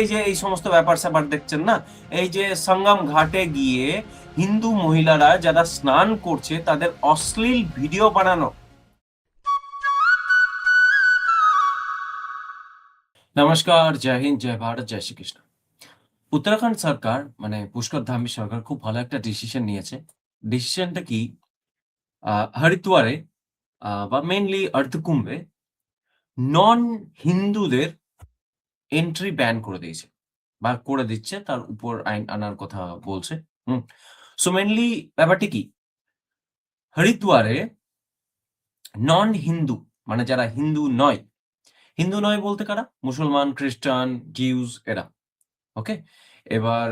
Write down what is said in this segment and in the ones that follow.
এই যে এই সমস্ত ব্যাপার স্যাপার দেখছেন না, এই যে সঙ্গম ঘাটে গিয়ে হিন্দু মহিলারা যারা স্নান করছে তাদের অশ্লীল ভিডিও বানানো। নমস্কার, জয় হিন্দ, জয় ভারত, জয় শ্রীকৃষ্ণ। উত্তরাখণ্ড সরকার মানে পুষ্কর ধামী সরকার খুব ভালো একটা ডিসিশন নিয়েছে। ডিসিশনটা কি, হরিদ্বারে বা মেইনলি অর্ধকুম্ভে নন হিন্দুদের এন্ট্রি ব্যান করে দিয়েছে বা করে দিচ্ছে, তার উপর আইন আনার কথা বলছে। সো মেইনলি ব্যাপারটি কি, হরিদ্বারে নন হিন্দু মানে যারা হিন্দু নয় বলতে কারা, মুসলমান, খ্রিস্টান, জিউস এরা। ওকে, এবার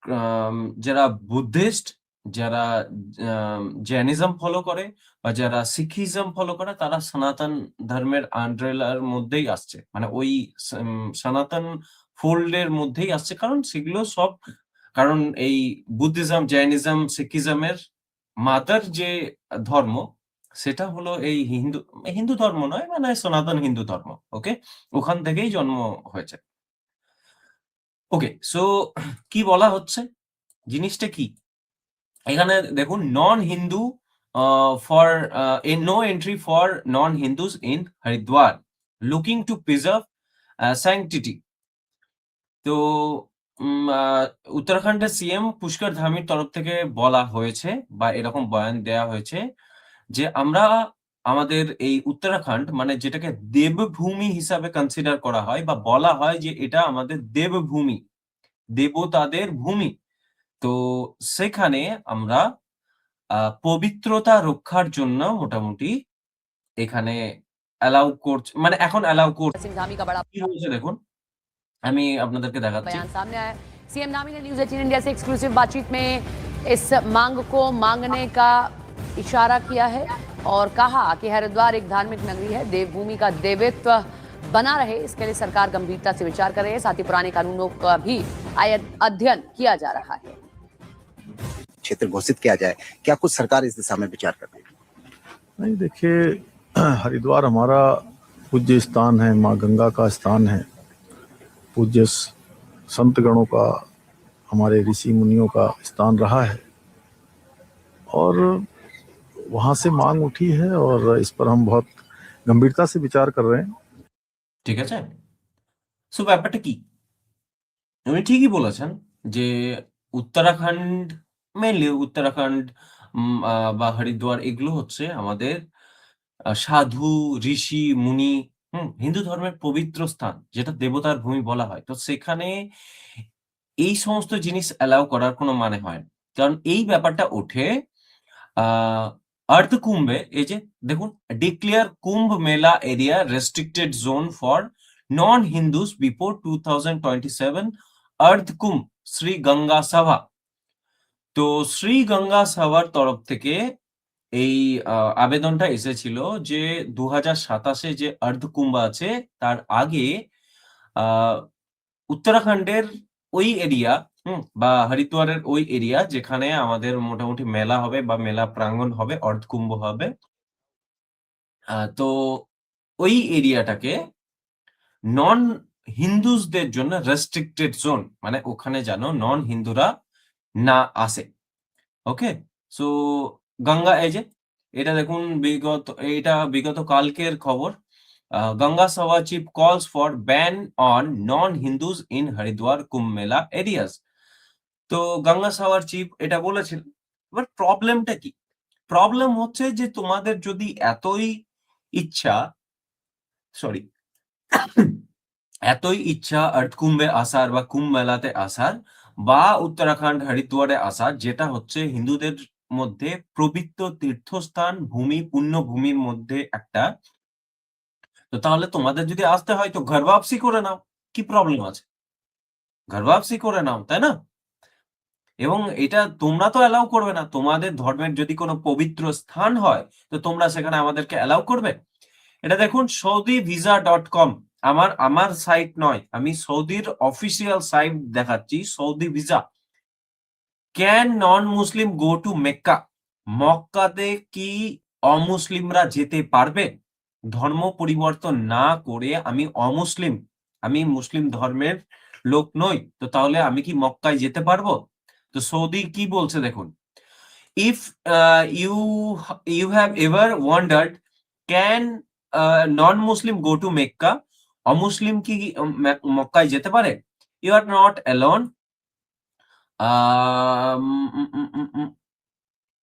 আম, যারা বুদ্ধিস্ট, যারা জৈনিজম ফলো করে বা যারা শিখিজম ফলো করে তারা সনাতন ধর্মের আন্ড্রেলার মধ্যেই আসছে, মানে ওই সনাতন ফোল্ডের মধ্যেই আসছে, কারণ সেগুলো সব, কারণ এই বুদ্ধিজম, জৈনিজম, শিখিজমের মাদার যে ধর্ম সেটা হলো এই হিন্দু হিন্দু ধর্ম নয়, মানে সনাতন হিন্দু ধর্ম। ওকে, ওখান থেকেই জন্ম হয়েছে। ওকে, সো কি বলা হচ্ছে, জিনিসটা কি, এখানে দেখুন, non Hindu for no entry for non Hindus in Haridwar, looking to preserve sanctity. তো উত্তরাখণ্ডের সিএম পুষ্কর ধামির তরফ থেকে বলা হয়েছে বা এরকম বয়ান দেয়া হয়েছে যে আমরা আমাদের এই উত্তরাখণ্ড মানে যেটাকে দেবভূমি হিসাবে কনসিডার করা হয় বা বলা হয় যে এটা আমাদের দেবভূমি, দেবতাদের ভূমি। তো সেখানে আমরা পবিত্রতা রক্ষার জন্য মোটামুটি এখানে অ্যালাউ করছে, মানে এখন অ্যালাউ করছে। सिंह धामी का बड़ा কি হয়েছে দেখুন, আমি আপনাদেরকে দেখাচ্ছি। बयान सामने आया है। सीएम धामी ने न्यूज 18 इंडिया से एक्सक्लूसिव बातचीत में इस मांग को मांगने का इशारा किया है और कहा कि हरिद्वार एक धार्मिक नगरी है, देवभूमि का देवत्व बना रहे, इसके लिए सरकार गंभीरता से विचार कर रही है। साथ ही पुराने कानूनों का भी अध्ययन किया जा रहा है। क्षेत्र घोषित किया जाए, क्या कुछ सरकार इस दिशा में विचार कर रही है? नहीं, देखिए, हरिद्वार हमारा पूज्य स्थान है, माँ गंगा का स्थान है, पूज्य संत गणों का, हमारे ऋषि मुनियों का स्थान रहा है और वहाँ से मांग उठी है और इस पर हम बहुत गंभीरता से विचार कर रहे हैं। ঠিক আছে, সো ব্যাপারটা কি, উনি ঠিকই বলেছেন যে উত্তরাখণ্ড, মেনলি উত্তরাখণ্ড বা হরিদ্বার এগুলো হচ্ছে আমাদের সাধু, ঋষি, মুনি, হিন্দু ধর্মের পবিত্র স্থান, যেটা দেবতার ভূমি বলা হয়। তো সেখানে এই সমস্ত জিনিস অ্যালাউ করার কোনো মানে হয় না। কারণ এই ব্যাপারটা ওঠে অর্ধকুম্ভে, এই যে দেখুন, declare Kumbh Mela area restricted zone for non Hindus before 2027 Ardhkumbh Shri Ganga Sabha. তো শ্রী গঙ্গা সভার তরফ থেকে এই আবেদনটা এসেছিল যে 2027 যে অর্ধকুম্ভ আছে তার আগে উত্তরাখণ্ডের ওই এরিয়া বা হরিদ্বারের ওই এরিয়া যেখানে আমাদের মোটামুটি মেলা হবে বা মেলা প্রাঙ্গণ হবে, অর্ধকুম্ভ হবে, তো ওই এরিয়াটাকে নন হিন্দুসদের জন্য রেস্ট্রিক্টেড জোন, মানে ওখানে যেন নন হিন্দুরা না আসে। ওকে, সো গঙ্গা, এই যে এটা দেখুন, বিগত কালকের খবর। Ganga Sabha chief calls for ban on non Hindus in Haridwar Kumbh Mela areas. তো গঙ্গা সভার চিফ এটা বলেছিল। এবার প্রবলেমটা কি, প্রবলেম হচ্ছে যে তোমাদের যদি এতই ইচ্ছা, সরি, এতই ইচ্ছা কুম্ভে আসার বা কুম্ভ মেলাতে আসার বা উত্তরাখণ্ড হরিদ্বারে আসার, যেটা হচ্ছে হিন্দুদের মধ্যে পবিত্র তীর্থস্থান ভূমি, পুণ্যভূমির মধ্যে একটা, তো তাহলে তোমাদের যদি আসতে হয় তো ঘর বাপসি করে নাও, কি প্রবলেম আছে, ঘর বাপসি করে নাও, তাই না? এবং এটা তোমরা তো অ্যালাউ করবে না, তোমাদের ধর্মের যদি কোনো পবিত্র স্থান হয় তো তোমরা সেখানে আমাদেরকে অ্যালাউ করবে? এটা দেখুন, saudiVisa.com, আমার সাইট নয়, আমি সৌদির অফিসিয়াল সাইট দেখাচ্ছি, Saudi visa. Can non Muslim go to Mecca, মক্কাতে কি অমুসলিমরা যেতে পারবে? ধর্ম পরিবর্তন না করে আমি অমুসলিম, আমি মুসলিম ধর্মের লোক নই, তো তাহলে আমি কি মক্কায় যেতে পারবো? তো সৌদি কি বলছে দেখুন, if you have ever wondered, can non-Muslim go to Mecca? অমুসলিম কি মক্কায় যেতে পারে? You are not alone.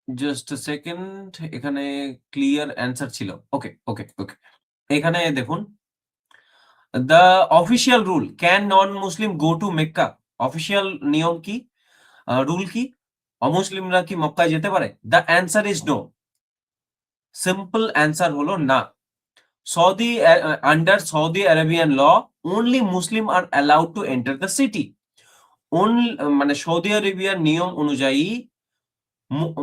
Just a second, এখানে ক্লিয়ার অ্যান্সার ছিল। ওকে, ওকে, ওকে। এখানে দেখুন, the official rule, can non-Muslim go to Mecca? Official নিয়ম কি, রুল কি? অমুসলিমরা কি মক্কায় যেতে পারে? The answer is no. Simple answer হলো না। Saudi under Saudi Arabian law, only Muslim are allowed to enter the city. Only মানে সৌদি আরবিয়ার নিয়ম অনুযায়ী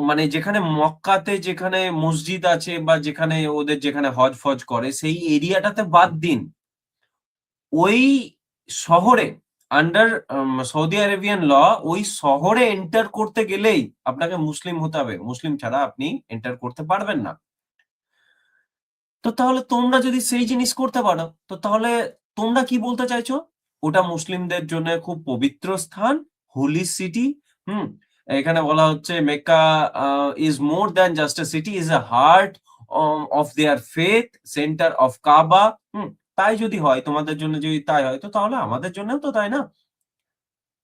মানে যেখানে মক্কাতে যেখানে মসজিদ আছে বা যেখানে ওদের যেখানে হজ ফজ করে সেই এরিয়াটাতে বাদ দিন, ওই শহরে আন্ডার সৌদি আরবিয়ান ল ওই শহরে এন্টার করতে গেলেই আপনাকে মুসলিম হতে হবে, মুসলিম ছাড়া আপনি এন্টার করতে পারবেন না। তো তাহলে তোমরা যদি সেই জিনিস করতে পারো, তো তাহলে তোমরা কি বলতে চাইছো? ওটা মুসলিমদের জন্য খুব পবিত্র স্থান, হোলি সিটি। এখানে বলা হচ্ছে Mecca is more than just a city, is a heart of their faith, centre of কাবা। তাই যদি হয়, তোমাদের জন্য যদি তাই হয়, তো তাহলে আমাদের জন্যও তো তাই না?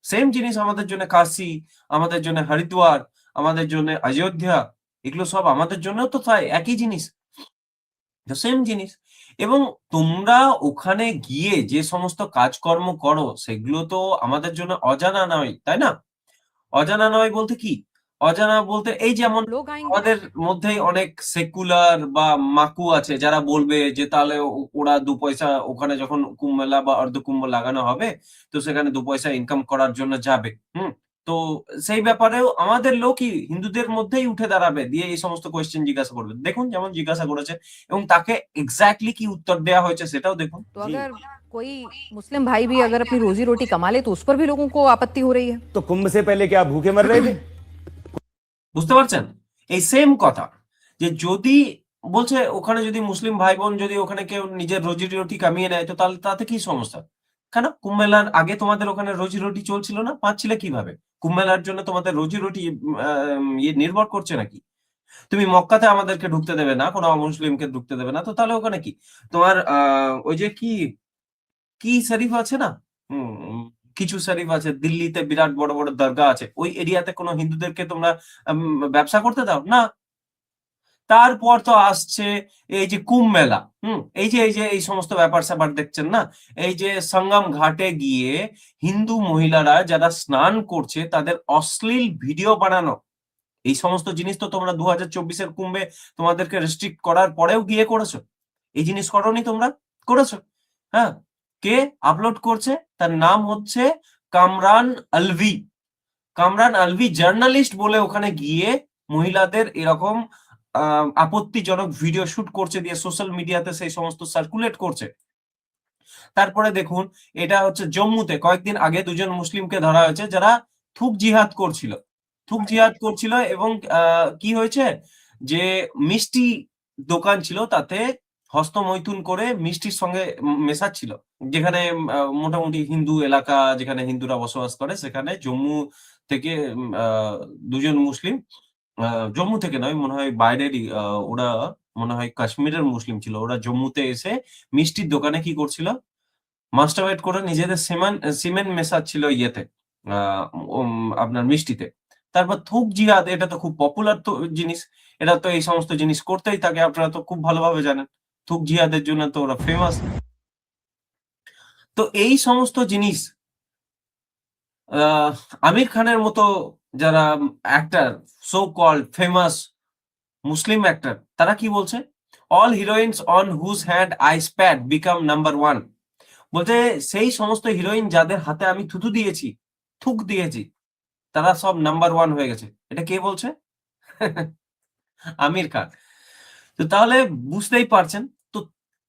সেম জিনিস আমাদের জন্য কাশী, আমাদের জন্য হরিদ্বার, আমাদের জন্য অযোধ্যা, এগুলো সব আমাদের জন্যও তো তাই, একই জিনিস, সেম জিনিস। এবং তোমরা ওখানে গিয়ে যে সমস্ত কাজকর্ম করো সেগুলো তো আমাদের জন্য অজানা নয়, তাই না? অজানা নয় বলতে কি? অজানা বলতে এই যেমন लोग आएंगे আমাদের মধ্যেই অনেক সেকুলার বা মাকু আছে যারা বলবে যে তাহলে ওরা ২ পয়সা ওখানে যখন কুম্ভ মেলা বা অর্ধকুম্ভ লাগানো হবে, তো সেখানে ২ পয়সা ইনকাম করার জন্য যাবে। তো সেই ব্যাপারেও আমাদের লোকই হিন্দুদের মধ্যেই উঠে দাঁড়াবে, দিয়ে এই সমস্ত কোয়েশ্চেন জিজ্ঞাসা করবে। দেখুন যেমন জিজ্ঞাসা করেছে এবং তাকে এক্স্যাক্টলি কি উত্তর দেওয়া হয়েছে সেটাও দেখুন। तो अगर कोई मुस्लिम भाई भी अगर अपनी रोजी रोटी कमा ले तो उस पर भी लोगों को आपत्ति हो रही है। तो कुंभ से पहले क्या आप भूखे मर रहे थे? বুঝতে পারছেন? এই সেম কথা, যে যদি বলছে ওখানে যদি মুসলিম ভাই বোন যদি ওখানে কেউ নিজের রুজি রুটি কামিয়ে নেয়, তো তাহলে তাতে কি সমস্যা? কেন কুম্ভ মেলার আগে তোমাদের ওখানে রুজি রুটি চলছিল না? পাচ্ছিলে কিভাবে? কুম্ভ মেলার জন্য তোমাদের রুজি রুটি নির্ভর করছে নাকি? তুমি মক্কাতে আমাদেরকে ঢুকতে দেবে না, কোনো অমুসলিমকে ঢুকতে দেবে না, তো তাহলে ওখানে কি তোমার ওই যে কি শরীফ আছে না, কিছু শরীফ আছে দিল্লিতে, বিরাট বড় বড় দরগা আছে, ওই এরিয়াতে কোনো হিন্দুদেরকে তোমরা ব্যবসা করতে দাও না? তারপর তো আসছে এই যে কুম্ভ মেলা, এই যে এই সমস্ত ব্যাপার স্যাপার দেখছেন না, এই যে সঙ্গম ঘাটে গিয়ে হিন্দু মহিলারা যারা স্নান করছে তাদের অশ্লীল ভিডিও বানানো, এই সমস্ত জিনিস তো তোমরা 2024-এর কুম্ভে তোমাদেরকে রেস্ট্রিক্ট করার পরেও গিয়ে করেছো। এই জিনিস করোনি তোমরা? করেছো। হ্যাঁ, কে আপলোড করছে? তার নাম হচ্ছে কামরান আলভি। কামরান আলভি জার্নালিস্ট বলে ওখানে গিয়ে মহিলাদের এরকম আপত্তিজনক ভিডিও শুট করছে, দিয়ে সোশ্যাল মিডিয়াতে সেই সমস্ত সার্কুলেট করছে। তারপরে দেখুন, এটা হচ্ছে জম্মুতে কয়েকদিন আগে 2জন মুসলিমকে ধরা হয়েছে যারা থুক জিহাদ করছিল এবং কি হয়েছে যে মিষ্টি দোকান ছিল, তাতে হস্তমৈথুন করে মিষ্টির সঙ্গে মেশাচ্ছিল। যেখানে মোটামুটি হিন্দু এলাকা, যেখানে হিন্দুরা বসবাস করে, সেখানে জম্মু থেকে 2জন মুসলিম, জম্মু থেকে নয়, মনে হয় বাইরেরই, ওরা মনে হয় কাশ্মীরের মুসলিম ছিল, ওরা জম্মুতে এসে মিষ্টির দোকানে কি করছিল, মাস্টারবেট করে নিজেদের সিমেন্ট মেশাচ্ছিল ইয়েতে, আপনার মিষ্টিতে। তারপর থুক জিহাদ, এটা তো খুব পপুলার তো জিনিস, এটা তো এই সমস্ত জিনিস করতেই থাকে, আপনারা তো খুব ভালোভাবে জানেন, থুক জিহাদের জন্য তো ওরা ফেমাস। তো এই সমস্ত জিনিস আমির খানের মতো যারা actor, so called famous Muslim actor, তারা কি বলছে? All heroines on whose hand I spat become number 1। বলতে সেই সমস্ত হিরোইন যাদের হাতে আমি থুক দিয়েছি, তারা সব নাম্বার 1 হয়ে গেছে। এটা কে বলছে? আমির খান। তো তাহলে বুঝতেই পারছেন, তো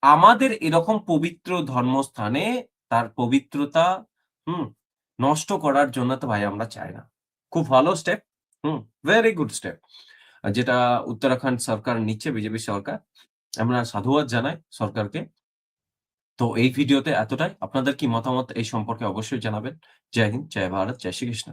আমাদের এরকম পবিত্র ধর্মস্থানে তার পবিত্রতা নষ্ট করার জন্য তো ভাই আমরা চাই না। খুব ভালো স্টেপ, ভেরি গুড স্টেপ, যেটা উত্তরাখণ্ড সরকার নিচ্ছে, বিজেপি সরকার। আমরা সাধুবাদ জানাই সরকারকে। তো এই ভিডিওতে এতটাই। আপনাদের কি মতামত এই সম্পর্কে অবশ্যই জানাবেন। জয় হিন্দ, জয় ভারত, জয় শ্রীকৃষ্ণ।